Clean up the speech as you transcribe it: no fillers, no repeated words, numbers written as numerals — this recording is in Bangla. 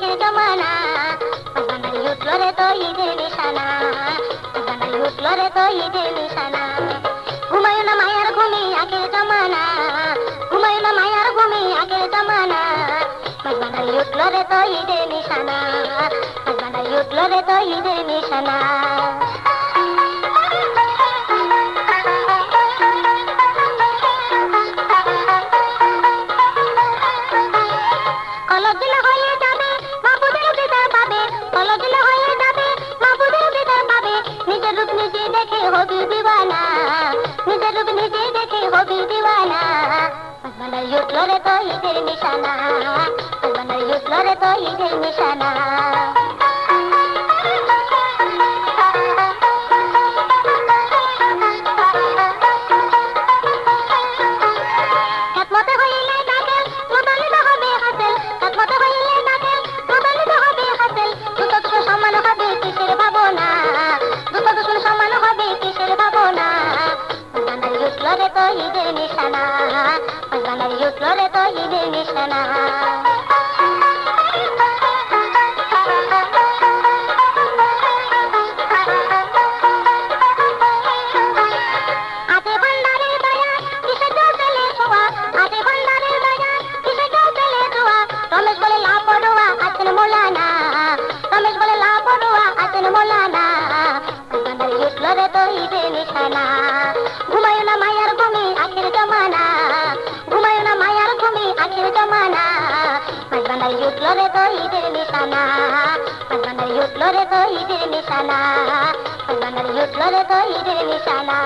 আখের জমানা, বাঙালি উঠলো রে তো ঈদের নিশানা, বাঙালি উঠলো রে তো ঈদের নিশানা। ঘুমায় না মায়ার ঘুমি আখের জমানা, ঘুমায় না মায়ার ঘুমি আখের জমানা, বাঙালি উঠলো রে তো ঈদের নিশানা, বাঙালি উঠলো রে তো ঈদের নিশানা। কলদিন হয়ে যাবে মাহবুবের দিদার পাবে, কলদিন হয়ে যাবে মাহবুবের দিদার পাবে, নিজের রূপ নিজে দেখে হবি দিওয়ানা, নিজের রূপ নিজে দেখে হবি দিওয়ানা, বাঙালি উঠলো রে তো ঈদের নিশানা, বাঙালি উঠলো রে তো ঈদের নিশানা। একমত হইলে দাখিল প্রতারিত হবে হাসিল, একমত হইলে দাখিল প্রতারিত হবে হাসিল, দুটো দুটো সমান হবে কিসের ভাবনা, দুটো দুটো সমান হবে কিসের ভাবনা, বাঙালি উঠলো রে তো ঈদের নিশানা, বাঙালি উঠলো রে তো ঈদের নিশানা। আতে ভান্ডারের দয়া কিসে কেউ পেলে ছোঁয়া, আতে ভান্ডারের দয়া কিসে কেউ পেলে ছোঁয়া, রমেশ বলে লাপড়ুয়া আছেন মোলানা, রমেশ বলে লাপড়ুয়া আছেন মোলানা, বাঙালি উঠলো রে তো ঈদের নিশানা। ঘুমায় না মায়ার ঘুমি আখের জমানা, ঘুমায় না মায়ার ঘুমি আখের জমানা, বাঙালি উঠলো রে তো ঈদের নিশানা, বাঙালি উঠলো রে তো ঈদের নিশানা, বাঙালি উঠলো রে তো ঈদের নিশানা।